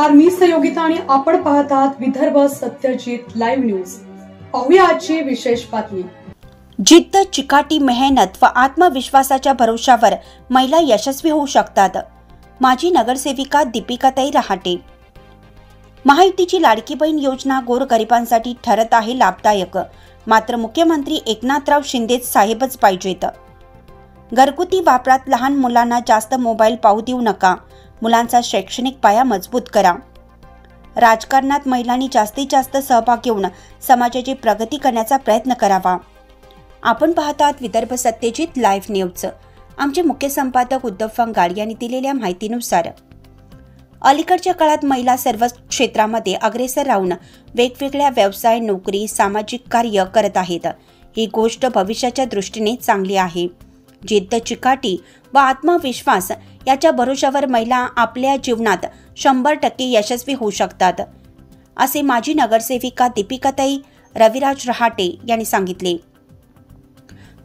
नमस्कार, मी सहयोगिता आणि आपण पाहत आहात विदर्भ सत्यजित लाईव्ह न्यूज। पाहूया आजची विशेष बातमी। जिद्द, चिकाटी, मेहनत व आत्मविश्वासाच्या भरोशावर महिला यशस्वी होऊ शकतात। माजी नगरसेविका दीपिकाताई रहाटे। महायुतीची लाडकी बहीण योजना गोरगरिबांसाठी ठरत आहे लाभदायक, मात्र मुख्यमंत्री एकनाथराव शिंदे साहेबच पाहिजेत। घरगुती वापरात लहान मुलांना जास्त मोबाईल पाहू देऊ नका, मुलांचा शैक्षणिक पाया मजबूत करा। राजकारणात महिलांनी जास्तीत जास्त सहभाग घेऊन समाजाची प्रगती करण्याचा प्रयत्न करावा। आपण पाहत आहात विदर्भ सत्यजित लाईव्ह न्यूज। आमचे मुख्य संपादक उद्धव फंगाड यांनी दिलेल्या माहितीनुसार अलीकडच्या काळात महिला सर्व क्षेत्रामध्ये अग्रेसर राहून वेगवेगळ्या व्यवसाय, नोकरी, सामाजिक कार्य करत आहेत। ही गोष्ट भविष्याच्या दृष्टीने चांगली आहे। जिद्द, चिकाटी व आत्मविश्वास याच्या भरोशावर महिला आपल्या जीवनात 100% यशस्वी होऊ शकतात, असे माजी नगरसेविका दीपिकाताई रविराज रहाटे यांनी सांगितले।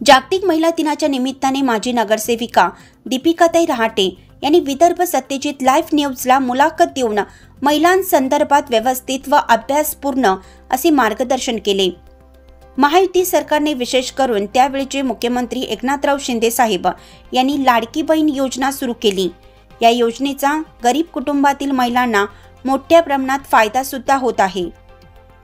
जागतिक महिला दिनाच्या निमित्ताने माजी नगरसेविका दीपिकाताई रहाटे यांनी विदर्भ सत्यजित लाईव्ह न्यूजला मुलाखत देऊन महिलांसंदर्भात व्यवस्थित व अभ्यासपूर्ण असे मार्गदर्शन केले। महायुती सरकारने विशेष करून त्यावेळचे मुख्यमंत्री एकनाथराव शिंदे साहेब यांनी लाडकी बहीण योजना सुरू केली। या योजनेचा गरीब कुटुंबातील महिलांना मोठ्या प्रमाणात फायदा सुद्धा होत आहे।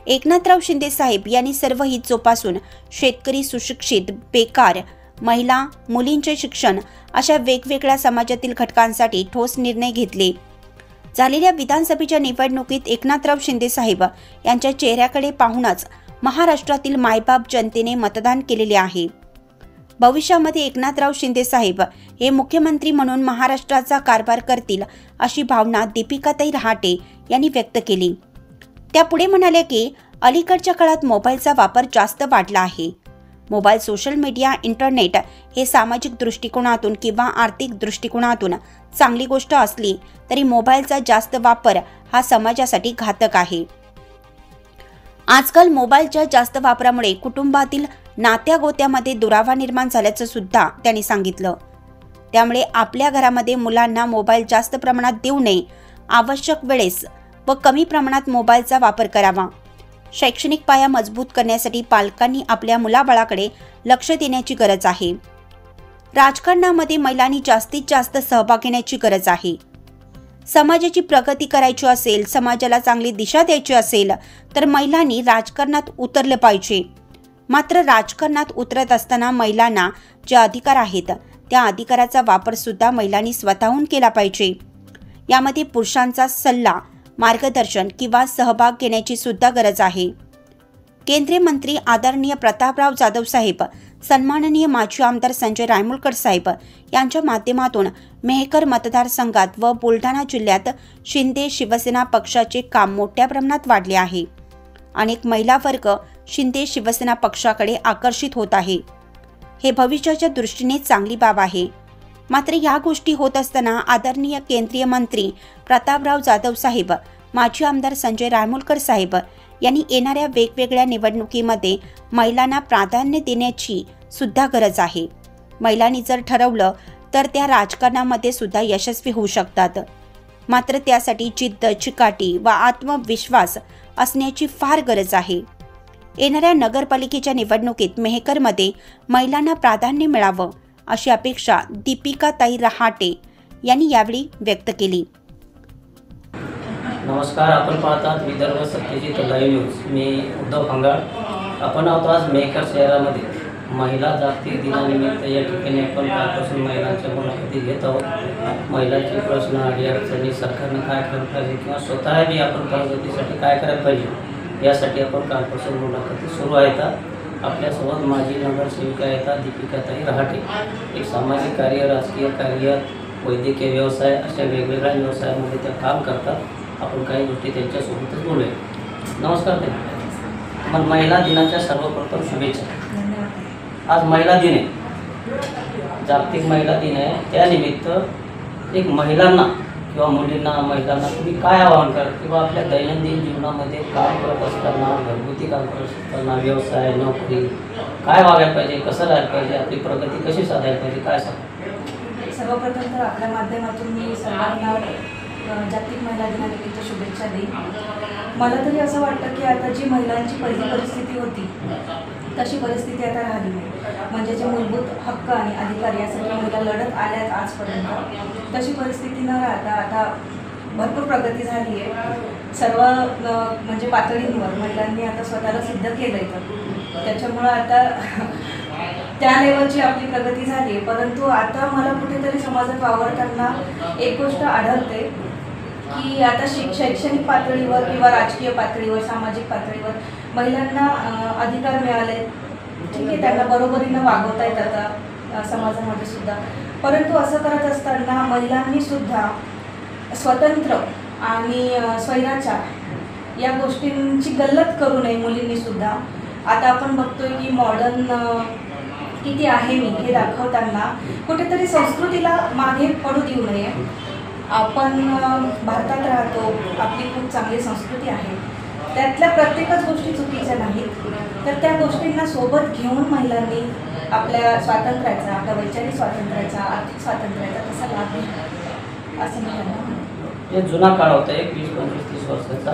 एकनाथराव शिंदे साहेब यांनी सर्व हित जोपासून शेतकरी, सुशिक्षित, बेकार, महिला, मुलींचे शिक्षण अशा वेगवेगळ्या समाजातील घटकांसाठी ठोस निर्णय घेतले। झालेल्या विधानसभेच्या निवडणुकीत एकनाथराव शिंदे साहेब यांच्या चेहऱ्याकडे पाहूनच महाराष्ट्रातील मायबाप जनतेने मतदान केलेले आहे। भविष्यामध्ये एकनाथराव शिंदे साहेब हे मुख्यमंत्री म्हणून महाराष्ट्राचा कारभार करतील अशी भावना दीपिकाताई रहाटे यांनी व्यक्त केली। त्या पुढे म्हणाल्या की अलीकडच्या काळात मोबाईलचा वापर जास्त वाढला आहे। मोबाईल, सोशल मीडिया, इंटरनेट हे सामाजिक दृष्टिकोनातून किंवा आर्थिक दृष्टिकोनातून चांगली गोष्ट असली तरी मोबाईलचा जास्त वापर हा समाजासाठी घातक आहे। आजकाल मोबाईलच्या जास्त वापरामुळे कुटुंबातील नात्या गोत्यामध्ये दुरावा निर्माण झाल्याचं सुद्धा त्यांनी सांगितलं। त्यामुळे आपल्या घरामध्ये मुलांना मोबाईल जास्त प्रमाणात देऊ नये, आवश्यक वेळेस व कमी प्रमाणात मोबाईलचा वापर करावा। शैक्षणिक पाया मजबूत करण्यासाठी पालकांनी आपल्या मुलाबाळाकडे लक्ष देण्याची गरज आहे। राजकारणामध्ये महिलांनी जास्तीत जास्त सहभाग घेण्याची गरज आहे। समाजाची प्रगती करायची असेल, समाजाला चांगली दिशा द्यायची असेल तर महिलांनी राजकारणात उतरले पाहिजे। मात्र राजकारणात उतरत असताना महिलांना जे अधिकार आहेत त्या अधिकाराचा वापर सुद्धा महिलांनी स्वतःहून केला पाहिजे। यामध्ये पुरुषांचा सल्ला, मार्गदर्शन किंवा सहभाग घेण्याची सुद्धा गरज आहे। केंद्रीय मंत्री आदरणीय प्रतापराव जाधव साहेब, सन्माननीय माजी आमदार संजय रायमुलकर साहेब यांच्या माध्यमातून मेहकर मतदारसंघात व बुलढाणा जिल्ह्यात शिंदे शिवसेना पक्षाचे काम मोठ्या प्रमाणात वाढले आहे। अनेक महिला वर्ग शिंदे शिवसेना पक्षाकडे आकर्षित होत आहे। हे भविष्याच्या दृष्टीने चांगली बाब आहे। मात्र या गोष्टी होत असताना आदरणीय केंद्रीय मंत्री प्रतापराव जाधव साहेब, माजी आमदार संजय रायमुलकर साहेब यांनी येणाऱ्या वेगवेगळ्या निवडणुकीमध्ये महिलांना प्राधान्य देण्याची सुद्धा गरज आहे। महिलांनी जर ठरवलं तर त्या राजकारणामध्ये सुद्धा यशस्वी होऊ शकतात। मात्र त्यासाठी जिद्द, चिकाटी व आत्मविश्वास असण्याची फार गरज आहे। येणाऱ्या नगरपालिकेच्या निवडणुकीत मेहकरमध्ये महिलांना प्राधान्य मिळावं अशी अपेक्षा दीपिकाताई रहाटे यांनी यावेळी व्यक्त केली। नमस्कार, आपण पाहतात विदर्भ सत्यजित लाईव्ह न्यूज। मी उद्धव फंगाड। आपण आहोत आज मेहकर शहरामध्ये महिला जागतिक दिनानिमित्त या ठिकाणी आपण कालपासून महिलांच्या मुलाखती घेत आहोत। महिलांचे प्रश्न, अडचणी, सरकारने काय केलं पाहिजे किंवा स्वतः बी आपण प्रगतीसाठी काय करायला पाहिजे यासाठी आपण कालपासून मुलाखती सुरू आहेत। आपल्यासोबत माजी नगरसेविका आहेत दीपिकाताई रहाटे। एक सामाजिक कार्य, राजकीय कार्य, वैद्यकीय व्यवसाय अशा वेगवेगळ्या व्यवसायामध्ये त्या काम करतात। आपण काही गोष्टी त्यांच्यासोबतच बोलूया। नमस्कार ताई, मग महिला दिनाच्या सर्वप्रथम शुभेच्छा। आज महिला दिन आहे, जागतिक महिला दिन आहे। त्यानिमित्त एक महिलांना किंवा महिलांना तुम्ही काय आवाहन कराल किंवा आपल्या दैनंदिन जीवनामध्ये काम करत असताना, घरगुती काम करत असताना, व्यवसाय, नोकरी काय वागायला पाहिजे, कसं राहायला पाहिजे, आपली प्रगती कशी साधायला पाहिजे, काय सांगा? सर्वप्रथम तर आपल्या माध्यमातून मी सर्वांना जागतिक महिला दिनानिमित्त शुभेच्छा देईन. मला तरी असं वाटतं की आता जी महिलांची पहिली परिस्थिती होती तशी परिस्थिती आता राहिली नाही. म्हणजे जे मूलभूत हक्क आणि अधिकार यासाठी महिला लढत आल्यात आजपर्यंत, तशी परिस्थिती न राहता आता भरपूर प्रगती झाली आहे. सर्व म्हणजे पातळींवर महिलांनी आता स्वतःला सिद्ध केलं आहे. त्याच्यामुळं आता त्या लेवलची आपली प्रगती झाली आहे. परंतु आता मला कुठेतरी समाजात वावरताना एक गोष्ट आढळते की आता शैक्षणिक पातळीवर किंवा राजकीय पातळीवर, सामाजिक पातळीवर महिलांना अधिकार मिळाले. ठीक आहे, त्यांना बरोबरीनं वागवता येत आता समाजामध्ये सुद्धा. परंतु असं करत असताना महिलांनी सुद्धा स्वतंत्र आणि स्वैराचार या गोष्टींची गल्लत करू नये मुलींनी सुद्धा. आता आपण बघतोय की मॉडर्न किती आहे मी हे दाखवताना कुठेतरी संस्कृतीला मागे पडू देऊ नये. आपण भारतात राहतो, आपली खूप चांगली संस्कृती आहे, त्यातल्या प्रत्येकच गोष्टी चुकीच्या नाहीत. तर त्या गोष्टींना सोबत घेऊन महिलांनी आपल्या स्वातंत्र्याचा, आपल्या वैचारिक स्वातंत्र्याचा, आर्थिक स्वातंत्र्याचा तसा लाभ घ्यावा असं मी त्यांना म्हणतो. हे जुना काळ होता, 20-25-30 वर्षाचा.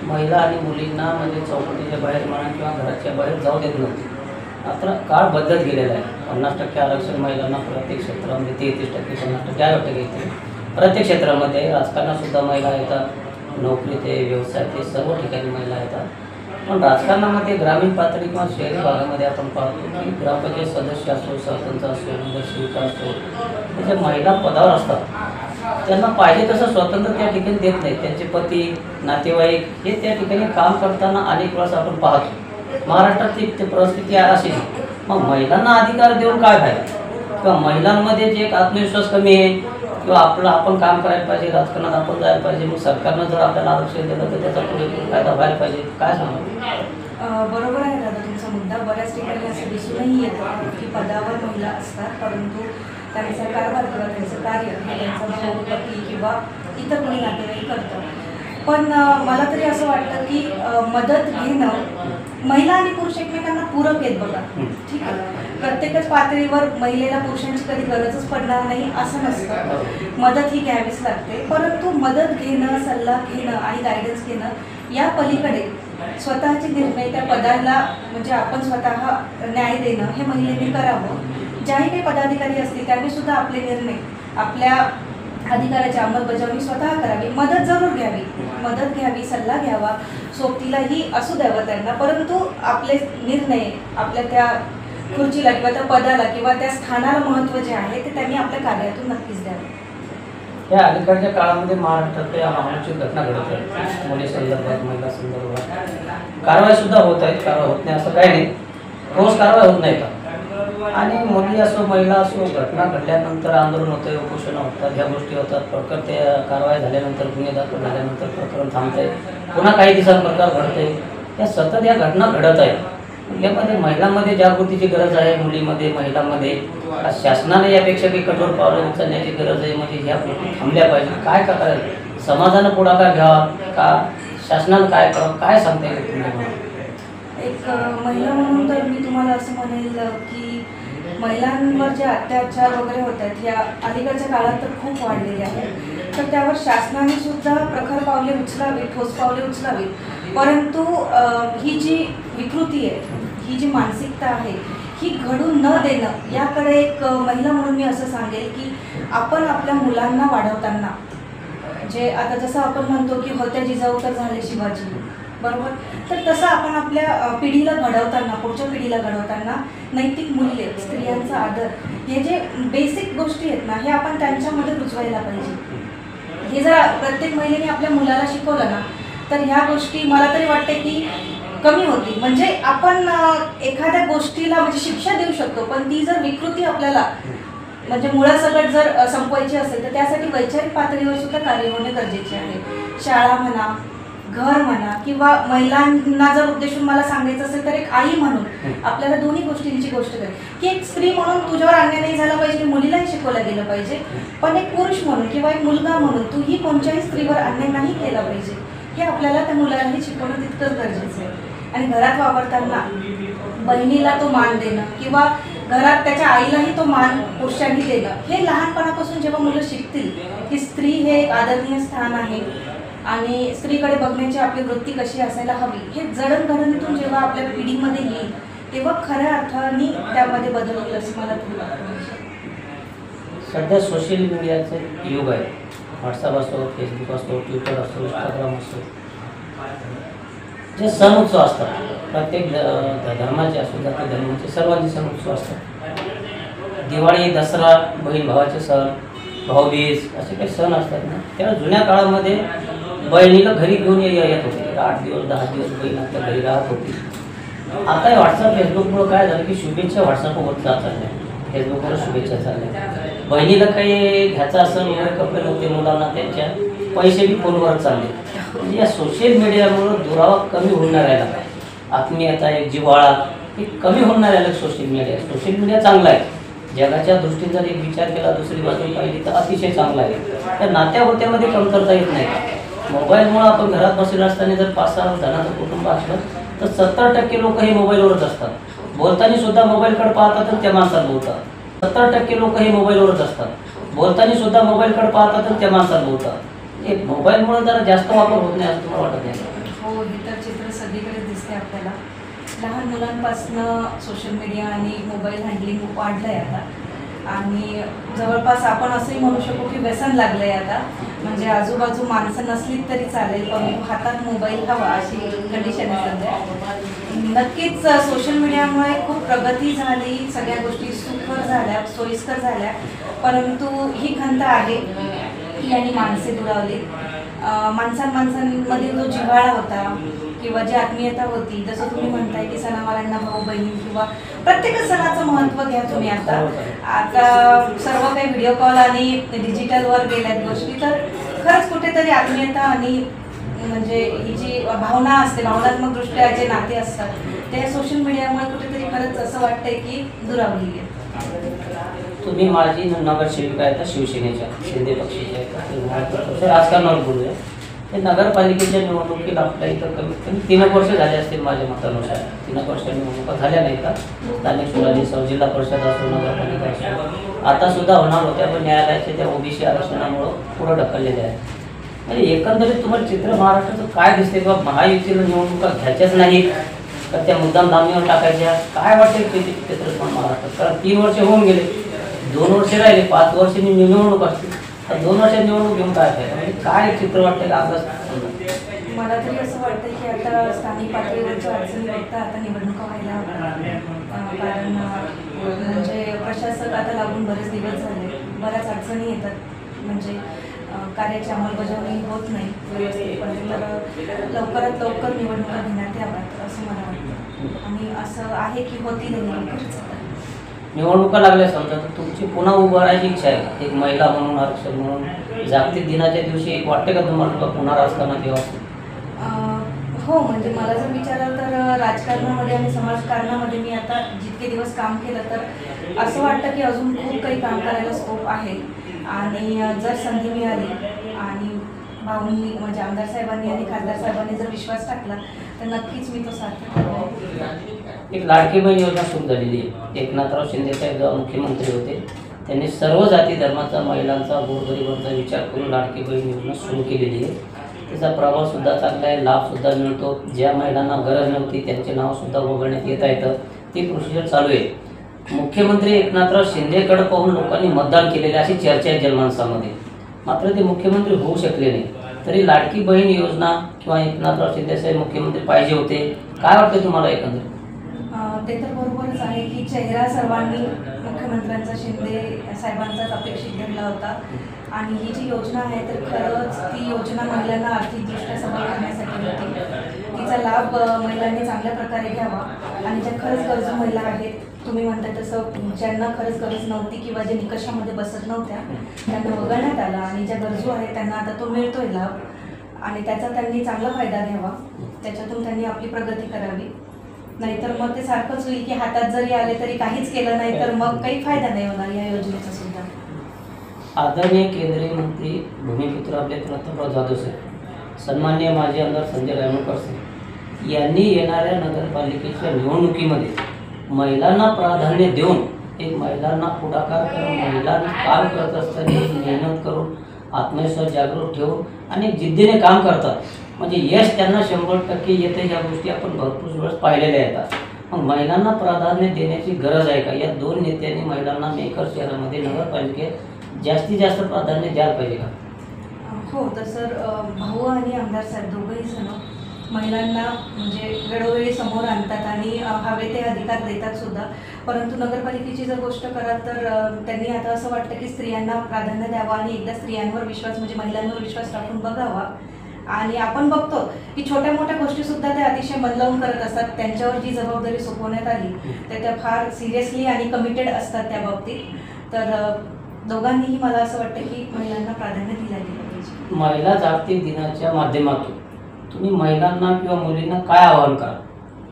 महिला आणि मुलींना म्हणजे चौकटीच्या बाहेर म्हणा किंवा घराच्या बाहेर जाऊ देत नव्हती. आता काळ बदलत गेलेला आहे. 50% आरक्षण महिलांना प्रत्येक क्षेत्रामध्ये, 33%, 50% या गट घेते. प्रत्येक क्षेत्रामध्ये राजकारणातसुद्धा महिला येतात, नोकरी ते व्यवसाय ते सर्व ठिकाणी महिला येतात. पण राजकारणामध्ये ग्रामीण पातळी किंवा शहरी भागामध्ये आपण पाहतो की ग्रामपंचायत सदस्य असो, सरपंच असो, नगरसेविका असो, म्हणजे महिला पदावर असतात, त्यांना पाहिजे तसं स्वातंत्र्य त्या ठिकाणी देत नाहीत. त्यांचे पती, नातेवाईक हे त्या ठिकाणी काम करताना अनेक वेळेस आपण पाहतो. महाराष्ट्रात ती परिस्थिती अशी. मग महिलांना अधिकार देऊन काय फायदा? किंवा महिलांमध्ये जे एक आत्मविश्वास कमी आहे किंवा आपण काम करायला पाहिजे, राजकारणात आपण जायला पाहिजे, मग सरकारनं जर आपल्याला आरक्षण दिलं तर त्याचा पुरेपूर फायदा व्हायला पाहिजे. काय सांगा? बरोबर आहे दादा तुमचा मुद्दा. बऱ्याच ठिकाणी असं दिसूनही येतं की पदावर महिला असतात, परंतु त्यांचा कारभार किंवा त्यांचं कार्य हे त्यांचा भाऊ, पती किंवा इतर कोणी नातेवाईक करतं. पण मला तरी असं वाटतं की मदत घेणं, महिला आणि पुरुष एकमेकांना पूरक आहेत बघा. ठीक आहे, प्रत्येकच पातळीवर महिलेला पुरुषांची कधी गरजच पडणार नाही असं नसतं. मदत ही घ्यावीच लागते. परंतु मदत घेणं, सल्ला घेणं आणि गायडन्स घेणं या पलीकडे स्वतःचे निर्णय त्या पदाला म्हणजे आपण स्वतः न्याय देणं हे महिलेने करावं. ज्याही काही पदाधिकारी असतील त्यांनी सुद्धा आपले निर्णय, आपल्या अधिकाराची अंमलबजावणी स्वतः करावी. मदत जरूर घ्यावी, सल्ला घ्यावा, सोबतीलाही असू द्यावं त्यांना. परंतु आपले निर्णय आपल्या त्या खुर्चीला किंवा त्या पदाला किंवा त्या स्थानाला महत्त्व जे आहे ते त्यांनी आपल्या कार्यातून नक्कीच द्यावं. या अलीकडच्या काळामध्ये महाराष्ट्रात अनुचित घटना घडत आहेत. मुली संदर्भात, महिला संदर्भात कारवाई सुद्धा होत आहेत. कारवाई होत नाही असं काही नाही, ठोस कारवाई होत नाही का? आणि मुली असो, महिला असो, घटना घडल्यानंतर आंदोलन होतं, उपोषण होतात, ह्या गोष्टी होतात. प्रकार ते कारवाई झाल्यानंतर, गुन्हे दाखल झाल्यानंतर प्रकरण थांबतंय, पुन्हा काही दिवसात प्रकार घडतंय. या सतत या घटना घडत आहेत. यामध्ये महिलांमध्ये जागृतीची गरज आहे, मुलीमध्ये, महिलांमध्ये. शासनाने यापेक्षा काही कठोर पावलं उचलण्याची गरज आहे. म्हणजे ह्या गोष्टी थांबल्या पाहिजे. काय करायचं? समाजानं पुढाकार घ्यावा का शासनानं काय करावं? काय सांगता येईल तुम्हाला? एक महिला म्हणून तर मी तुम्हाला असं म्हणेल की महिलांवर जे अत्याचार वगैरे होत आहेत या अलीकडच्या काळात तर खूप वाढलेले आहेत. तर त्यावर शासनाने सुद्धा प्रखर पावले उचलावी, ठोस पावले उचलावी. परंतु ही जी विकृती आहे, ही जी मानसिकता आहे, ही घडून न देणं याकडे एक महिला म्हणून मी असं सांगेल की आपण आपल्या मुलांना वाढवताना जे आता जसं आपण म्हणतो की होत्या जिजाऊ तर झाले शिवाजी, बरोबर, तर तसं आपण आपल्या पिढीला घडवताना, पुढच्या पिढीला घडवताना नैतिक मूल्ये, स्त्रियांचा आदर, हे जे बेसिक गोष्टी आहेत ना, हे आपण त्यांच्यामध्ये रुजवायला पाहिजे. हे जर प्रत्येक महिलेने आपल्या मुलाला शिकवलं ना तर ह्या गोष्टी मला तरी वाटते की कमी होती. म्हणजे आपण एखाद्या गोष्टीला म्हणजे शिक्षा देऊ शकतो, पण ती जर विकृती आपल्याला म्हणजे मुळासकट जर संपवायची असेल तर त्यासाठी वैचारिक पातळीवर सुद्धा कार्य होणे गरजेचे आहे. शाळा म्हणा, घर म्हणा, किंवा महिलांना जर उद्देशून मला सांगायचं असेल तर एक आई म्हणून आपल्याला दोन्ही गोष्टींची गोष्ट करेल की एक स्त्री म्हणून तुझ्यावर अन्याय नाही झाला पाहिजे, मुलीलाही शिकवलं गेलं पाहिजे. पण एक पुरुष म्हणून किंवा एक मुलगा म्हणून तूही कोणत्याही स्त्रीवर अन्याय नाही केला पाहिजे, हे आपल्याला त्या मुलालाही शिकवणं तितकंच गरजेचं आहे. आणि घरात वावरताना बहिणीला तो मान देणं किंवा घरात त्याच्या आईलाही तो मान पुरुषांनी दिला. हे लहानपणापासून जेव्हा मुलं शिकतील की स्त्री हे एक आदरणीय स्थान आहे आणि स्त्रीकडे बघण्याची आपली वृत्ती कशी असायला हवी, हे जडणघडणीतून जेव्हा आपल्या पिढीमध्ये येईल तेव्हा खऱ्या अर्थाने त्यामध्ये बदल होईल असं मला तरी वाटतं. सध्या सोशल मीडियाचं युग आहे. व्हॉट्सअप असो, फेसबुक असो, ट्विटर असो, इंस्टाग्राम असो, जे सण उत्सव असतात प्रत्येक धर्माचे असो, जाती धर्माचे सर्वांचे सण उत्सव असतात. दिवाळी, दसरा, बहीण भावाचे सण, भाऊबीज असे काही सण असतात ना, तेव्हा जुन्या काळामध्ये बहिणीला घरी घेऊन येत होते. 8 दिवस 10 दिवस बहीण आपल्या घरी राहत होती. आता व्हॉट्सअप फेसबुकमुळं काय झालं की शुभेच्छा व्हॉट्सअपवर चालल्या, फेसबुकवर शुभेच्छा चालल्या. बहिणीला काही घ्यायचं असेल वगैरे कपडे नव्हते मुलांना, त्यांच्या पैसे बी फोनवर चालले. म्हणजे या सोशल मीडियामुळं दुरावा कमी होणार राहिला, आत्मीयता एक जिव्हाळा हे कमी होणार राहिलं. सोशल मीडिया चांगला आहे. जगाच्या दृष्टीने जर एक विचार केला, दुसरी बाजू पाहिली तर अतिशय चांगला आहे. त्या नात्या होत्यामध्ये कमतरता येत नाही. मोबाईलमुळं आपण घरात बसलेलं असताना जर 5-6 जणांचं कुटुंब असलं तर 70% लोक हे मोबाईलवरच असतात. बोलताना सुद्धा मोबाईलकडे पाहतात आणि त्या माणसाला बोलतात. 70% लोक हे मोबाईलवरच असतात. बोलताना सुद्धा मोबाईलकडे पाहतात आणि त्या माणसाला बोलतात. एक मोबाईलमुळे जरा जास्त वापर होत नाही असं तुम्हाला वाटत नाही? हो, ही तर चित्र सगळीकडे दिसते आपल्याला. लहान मुलांपासनं सोशल मीडिया आणि मोबाईल हँडलिंग वाढलं आहे आता आणि जवळपास आपण असंही म्हणू शकू की व्यसन लागलं आहे आता. म्हणजे आजूबाजू माणसं नसली तरी चालेल, परंतु हातात मोबाईल हवा अशी कंडिशन आहे सध्या. नक्कीच सोशल मीडियामुळे खूप प्रगती झाली, सगळ्या गोष्टी सुखकर झाल्या, सोयीस्कर झाल्या, परंतु ही खंत आहे की यांनी माणसे दुरावली. माणसांमध्ये जो जिव्हाळा होता किंवा जी आत्मीयता होती, जसं तुम्ही म्हणताय की सणावारांना भाऊ बहीण किंवा प्रत्येक सणाचं महत्त्व घ्या तुम्ही. आता सर्व काही व्हिडिओ कॉल आणि डिजिटलवर गेल्यात गोष्टी, तर खरंच कुठेतरी आत्मीयता आणि म्हणजे ही जी भावना असते, भावनात्मक दृष्ट्या जे नाते असतात ते सोशल मीडियामुळे कुठेतरी खरंच असं वाटतंय की दुरावली आहे. तुम्ही माझी नगरसेविका आहेत शिवसेनेच्या, शिंदे पक्षाच्या, राजकारणावर बोलूया. ते नगरपालिकेच्या निवडणुकीला आपल्या इथं कमीत कमी 3 वर्ष झाले असतील माझ्या मतानुसार. 3 वर्ष निवडणुका झाल्या नाही का, स्थानिक स्वराज्य असो, जिल्हा परिषद असो, नगरपालिका असो, आता सुद्धा होणार होत्या, पण न्यायालयाच्या त्या ओबीसी आरक्षणामुळं पुढं ढकललेल्या आहेत. म्हणजे एकंदरीत तुम्हाला चित्र महाराष्ट्राचं काय दिसते किंवा महायुतीला निवडणुका घ्यायच्याच नाहीत तर त्या मुद्दाम दामीवर टाकायच्या, काय वाटते चित्र महाराष्ट्रात? कारण 3 वर्ष होऊन गेले, 2 वर्ष राहिले, 5 वर्षांनी निवडणूक असते, तर 2 वर्षात निवडणूक घेऊन काय फायदा? म्हणजे काय चित्र वाटतं का आपलं? मला तरी असं वाटतं की आता स्थानिक पातळीवरच्या अडचणी बघता आता निवडणुका व्हायला हव्या. कारण म्हणजे प्रशासक आता लागून बरेच दिवस झाले, बऱ्याच अडचणी येतात, म्हणजे कार्याची अंमलबजावणी होत नाही व्यवस्थितपणे. तर लवकरात लवकर निवडणुका घेण्यात याव्यात असं मला वाटतं आणि असं आहे की होतील लवकरच. निवडणुका लागल्या समजा तर तुमची पुन्हा उभं राहायची इच्छा आहे एक महिला म्हणून, आरक्षण म्हणून? जागतिक दिनाच्या दिवशी एक वाटते का तुम्हाला पुन्हा राजकारणात यावं? हो, म्हणजे मला जर विचाराल तर राजकारणामध्ये आणि समाजकारणामध्ये मी आता जितके दिवस काम केलं तर असं वाटतं की अजून खूप काही काम करायला स्कोप आहे आणि जर संधी मिळाली आणि भाऊंनी म्हणजे आमदार साहेबांनी आणि खासदार साहेबांनी जर विश्वास टाकला तर नक्कीच मी तो सार्थ करेन. एक लाडकी बहीण योजना सुरू झालेली आहे. एकनाथराव शिंदे साहेब जेव्हा मुख्यमंत्री होते त्यांनी सर्व जाती धर्माचा, महिलांचा, गोरगरिबांचा विचार करून लाडकी बहीण योजना सुरू केलेली आहे. त्याचा प्रभावसुद्धा चांगला आहे, लाभसुद्धा मिळतो. ज्या महिलांना गरज नव्हती त्यांचे नावसुद्धा वगळण्यात येता येतं, ती प्रोसिजर चालू आहे. मुख्यमंत्री एकनाथराव शिंदेकडे पाहून लोकांनी मतदान केलेले अशी चर्चा आहे जनमानसामध्ये, मात्र ते मुख्यमंत्री होऊ शकले नाही. तरी लाडकी बहीण योजना किंवा एकनाथराव शिंदे साहेब मुख्यमंत्री पाहिजे होते, काय वाटतं तुम्हाला एकंदरीत? ते तर बरोबरच आहे की चेहरा सर्वांनी मुख्यमंत्र्यांचा शिंदे साहेबांचाच अपेक्षित धरला होता आणि ही जी योजना आहे तर खरंच ती योजना महिलांना आर्थिकदृष्ट्या सबल करण्यासाठी होती. तिचा लाभ महिलांनी चांगल्या प्रकारे घ्यावा आणि ज्या खरंच गरजू महिला आहेत, तुम्ही म्हणता तसं ज्यांना खरंच गरज नव्हती किंवा जे निकषामध्ये बसत नव्हत्या त्यांना वगळण्यात आला आणि ज्या गरजू आहेत त्यांना आता तो मिळतोय लाभ आणि त्याचा त्यांनी चांगला फायदा घ्यावा, त्याच्यातून त्यांनी आपली प्रगती करावी. नाहीतर मग ते सारखंच होईल की हातात जरी आले तरी काहीच केलं नाही तर मग काही फायदा नाही होणार या योजनेचा सुद्धा. आदरणीय केंद्रीय मंत्री भूमिपुत्र आपले प्रतापराव जाधव साहेब, सन्माननीय माजी आमदार संजय रायमुळकर साहेब यांनी येणाऱ्या नगरपालिकेच्या निवडणुकीमध्ये महिलांना प्राधान्य देऊन एक महिलांना पुढाकार करून महिलांना काम करत असताना मेहनत करून आत्मविश्वास जागृत ठेवून आणि जिद्दीने काम करतात, म्हणजे यश त्यांना 100% येते. ह्या गोष्टी आपण भरपूर वेळेस पाहिलेल्या आहेत. मग महिलांना प्राधान्य देण्याची गरज आहे का? या दोन नेत्यांनी महिलांना मेकर शहरामध्ये नगरपालिकेत जास्तीत जास्त प्राधान्य द्यायला पाहिजे का? हो, तर सर भाऊ आणि आमदार साहेब दोघंही जण महिलांना म्हणजे वेळोवेळी समोर आणतात आणि हवे ते अधिकार देतात सुद्धा. परंतु नगरपालिकेची जर गोष्ट कराल तर त्यांनी आता असं वाटतं की स्त्रियांना प्राधान्य द्यावं आणि एकदा स्त्रियांवर विश्वास म्हणजे महिलांवर विश्वास टाकून बघावा. आणि आपण बघतो की छोट्या मोठ्या गोष्टीसुद्धा ते अतिशय मन लावून करत असतात. त्यांच्यावर जी जबाबदारी सोपवण्यात आली तर त्या फार सिरियसली आणि कमिटेड असतात त्या बाबतीत. तर दोघांनीही मला असं वाटतं की महिलांना प्राधान्य दिलं गेलं पाहिजे. महिला जागतिक दिनाच्या माध्यमातून तुम्ही महिलांना किंवा मुलींना काय आवाहन कराल?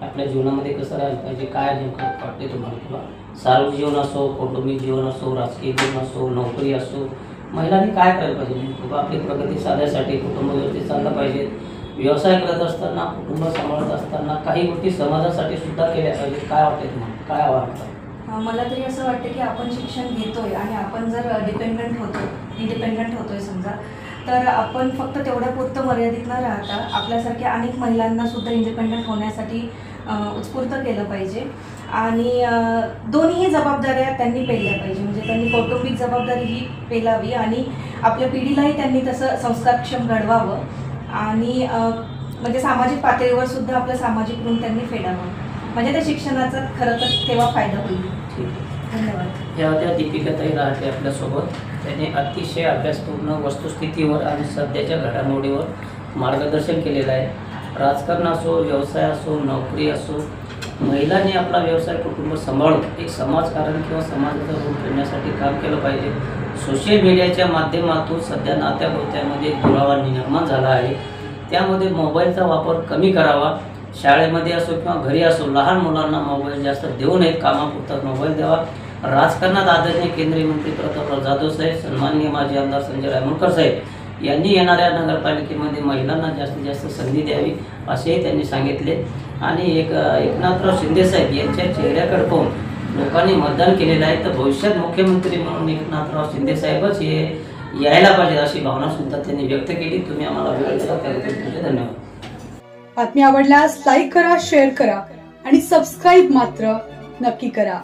आपल्या जीवनामध्ये कसं राहायला पाहिजे, काय नेमकं वाटते तुम्हाला? किंवा सार्वजनिक जीवन असो, कौटुंबिक जीवन असो, राजकीय जीवन असो, नोकरी असो, महिलांनी काय करायला पाहिजे? आपली प्रगती साधण्यासाठी कुटुंब व्यवस्थित चाललं पाहिजे. व्यवसाय करत असताना, कुटुंब सांभाळत असताना काही गोष्टी समाजासाठी सुद्धा केल्या पाहिजेत. काय वाटते तुम्हाला? काय आवाहन कराल? मला तरी असं वाटतं की आपण शिक्षण घेतोय आणि आपण जर इंडिपेंडंट होतोय समजा, तर आपण फक्त तेवढ्यापुरतं मर्यादित न राहता आपल्यासारख्या अनेक महिलांना सुद्धा इंडिपेंडंट होण्यासाठी उत्स्फूर्त केलं पाहिजे. आणि दोन्हीही जबाबदाऱ्या त्यांनी पेलल्या पाहिजे. म्हणजे त्यांनी कौटुंबिक जबाबदारी ही पेलावी आणि आपल्या पिढीलाही त्यांनी तसं संस्कारक्षम घडवावं. आणि म्हणजे सामाजिक पातळीवर सुद्धा आपलं सामाजिक ऋण त्यांनी फेडावं. म्हणजे त्या शिक्षणाचा खरं तर तेव्हा फायदा होईल. धन्यवाद. या होत्या दीपिकाताई रहाटे आपल्यासोबत. त्यांनी अतिशय अभ्यासपूर्ण वस्तुस्थितीवर आणि सध्याच्या घडामोडीवर मार्गदर्शन केलेलं आहे. राजकारण असो, व्यवसाय असो, नोकरी असो, महिलांनी आपला व्यवसाय कुटुंब सांभाळून एक समाजकारण किंवा समाजाचा ऋण फेडण्यासाठी काम केलं पाहिजे. सोशल मीडियाच्या माध्यमातून सध्या नात्यागोत्यामध्ये दुरावा निर्माण झाला आहे. त्यामध्ये मोबाईलचा वापर कमी करावा. शाळेमध्ये असो किंवा घरी असो लहान मुलांना मोबाईल जास्त देऊ नयेत, कामापुरता मोबाईल द्यावा. राजकारणात आदरणीय केंद्रीय मंत्री प्रतापराव जाधव साहेब, सन्माननीय माजी आमदार संजय रायमुळकर साहेब यांनी येणाऱ्या नगरपालिकेमध्ये महिलांना जास्तीत जास्त संधी द्यावी असेही त्यांनी सांगितले. आणि एकनाथराव शिंदे साहेब यांच्या चेहऱ्याकडे पाहून लोकांनी मतदान केलेलं आहे, तर भविष्यात मुख्यमंत्री म्हणून एकनाथराव शिंदे साहेबच हे यायला पाहिजे अशी भावना सुद्धा त्यांनी व्यक्त केली. तुम्ही आम्हाला वेळ दिला त्याबद्दल तुमचे धन्यवाद. बातमी आवडल्यास लाईक करा, शेअर करा आणि सबस्क्राईब मात्र नक्की करा.